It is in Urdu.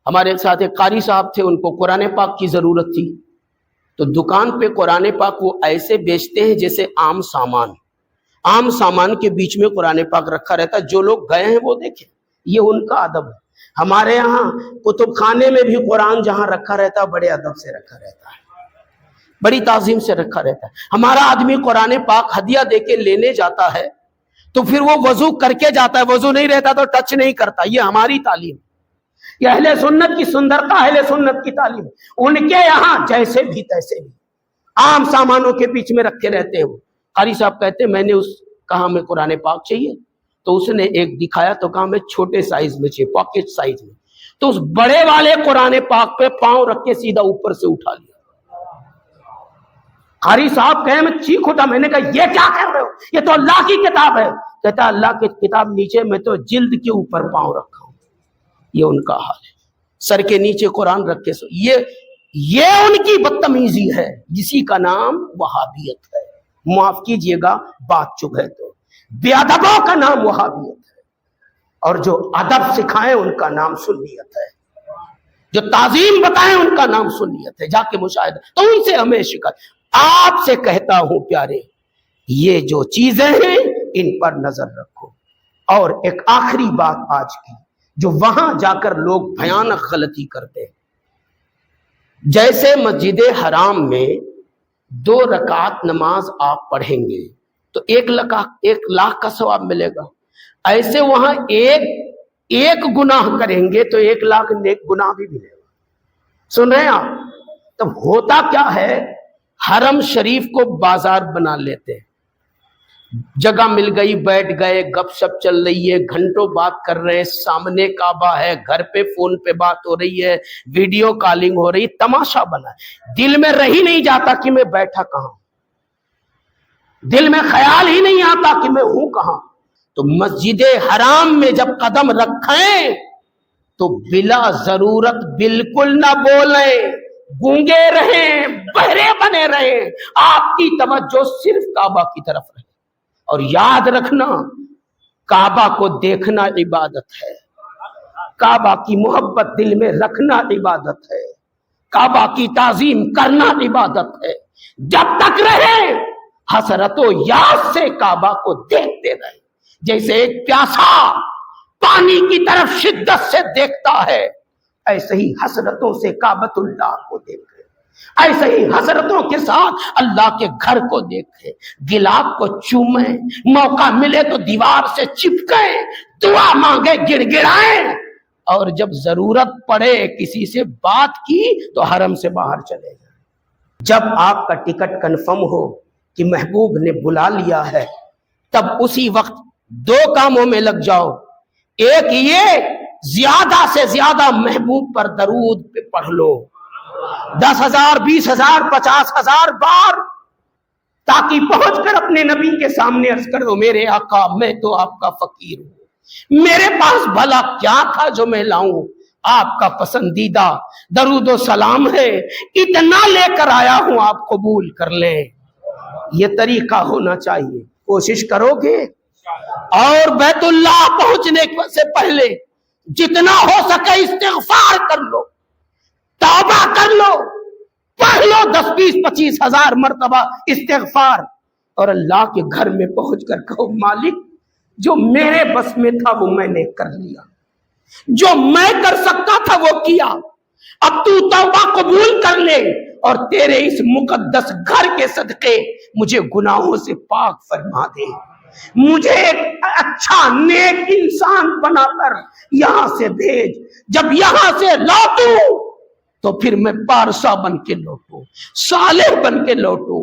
ہمارے ساتھ ایک قاری صاحب تھے، ان کو قرآن پاک کی ضرورت تھی، تو دکان پہ قرآن پاک وہ ایسے بیچتے ہیں جیسے عام سامان کے بیچ میں قرآن پاک رکھا رہتا ہے۔ جو لوگ گئے ہیں وہ دیکھیں، یہ ان کا ادب ہے۔ ہمارے یہاں کتب خانے میں بھی قرآن جہاں رکھا رہتا ہے بڑے ادب سے رکھا رہتا ہے، بڑی تعظیم سے رکھا رہتا ہے۔ ہمارا آدمی قرآن پاک ہدیہ دے کے لینے جاتا ہے تو پھر وہ وضو کر کے جاتا ہے، وضو نہیں رہتا تو ٹچ نہیں کرتا۔ یہ ہماری تعلیم، یہ اہل سنت کی سندرتا، اہل سنت کی تعلیم۔ ان کے یہاں جیسے بھی تیسے بھی عام سامانوں کے بیچ میں رکھے رہتے ہیں۔ وہ قاری صاحب کہتے ہیں میں نے کہا میں قرآن پاک چاہیے، تو اس نے ایک دکھایا تو کہا میں چھوٹے سائز میں چاہیے، پاکٹ سائز میں۔ تو اس بڑے والے قرآن پاک پہ پاؤں رکھ کے سیدھا اوپر سے اٹھا لیا۔ قاری صاحب کہے میں چیخ اٹھا، میں نے کہا یہ کیا کر رہے ہو، یہ تو اللہ کی کتاب ہے۔ کہتا اللہ کی کتاب نیچے، میں تو جلد کے اوپر پاؤں رکھا ہوں۔ یہ ان کا حال ہے، سر کے نیچے قرآن رکھ کے یہ ان کی بدتمیزی ہے، جسی کا نام وہابیت ہے۔ معاف کیجئے گا بات چپ ہے تو، بے ادبوں کا نام وہابیت ہے، اور جو ادب سکھائیں ان کا نام سنیت ہے، جو تعظیم بتائیں ان کا نام سنیت ہے۔ جا کے مشاہدہ، تو ان سے ہمیں شکایت۔ آپ سے کہتا ہوں پیارے، یہ جو چیزیں ہیں ان پر نظر رکھو۔ اور ایک آخری بات آج کی، جو وہاں جا کر لوگ بھیانک غلطی کرتے ہیں، جیسے مسجد حرام میں 2 رکعت نماز آپ پڑھیں گے تو 1 لاکھ کا ثواب ملے گا، ایسے وہاں ایک گناہ کریں گے تو 1 لاکھ نیک گناہ بھی ملے گا۔ سن رہے ہیں آپ؟ تب ہوتا کیا ہے، حرم شریف کو بازار بنا لیتے ہیں، جگہ مل گئی بیٹھ گئے، گپ شپ چل رہی ہے، گھنٹوں بات کر رہے ہیں، سامنے کعبہ ہے، گھر پہ فون پہ بات ہو رہی ہے، ویڈیو کالنگ ہو رہی، تماشا بنا ہے۔ دل میں رہی نہیں جاتا کہ میں بیٹھا کہاں، دل میں خیال ہی نہیں آتا کہ میں ہوں کہاں۔ تو مسجد حرام میں جب قدم رکھیں تو بلا ضرورت بالکل نہ بولیں، گونگے رہیں، بہرے بنے رہیں، آپ کی توجہ صرف کعبہ کی طرف رہے۔ اور یاد رکھنا، کعبہ کو دیکھنا عبادت ہے، کعبہ کی محبت دل میں رکھنا عبادت ہے، کعبہ کی تعظیم کرنا عبادت ہے۔ جب تک رہے حسرت و یاد سے کعبہ کو دیکھتے رہے، جیسے ایک پیاسا پانی کی طرف شدت سے دیکھتا ہے، ایسے ہی حسرتوں سے کعبۃ اللہ کو دیکھے، ایسے ہی حسرتوں کے ساتھ اللہ کے گھر کو دیکھے، گلاب کو چومیں، موقع ملے تو دیوار سے چپکیں، دعا مانگے، گڑ گڑائیں، اور جب ضرورت پڑے کسی سے بات کی تو حرم سے باہر چلے جائیں۔ جب آپ کا ٹکٹ کنفرم ہو کہ محبوب نے بلا لیا ہے، تب اسی وقت 2 کاموں میں لگ جاؤ۔ ایک یہ، زیادہ سے زیادہ محبوب پر درود پہ پڑھ لو، 10,000 20,000 50,000 بار، تاکہ پہنچ کر اپنے نبی کے سامنے عرض کر دو میرے آقا میں تو آپ کا فقیر ہوں، میرے پاس بھلا کیا تھا جو میں لاؤں، آپ کا پسندیدہ درود و سلام ہے، اتنا لے کر آیا ہوں آپ قبول کر لیں۔ یہ طریقہ ہونا چاہیے، کوشش کرو گے؟ اور بیت اللہ پہنچنے سے پہلے جتنا ہو سکے استغفار کر لو، توبہ کر لو، پڑھ لو 10 20 25,000 مرتبہ استغفار، اور اللہ کے گھر میں پہنچ کر کہو مالک جو میرے بس میں تھا وہ میں نے کر لیا، جو میں کر سکتا تھا وہ کیا، اب تو توبہ قبول کر لے، اور تیرے اس مقدس گھر کے صدقے مجھے گناہوں سے پاک فرما دے، مجھے ایک اچھا نیک انسان بنا کر یہاں سے بھیج، جب یہاں سے لوٹوں تو پھر میں پارسا بن کے لوٹوں، صالح بن کے لوٹوں۔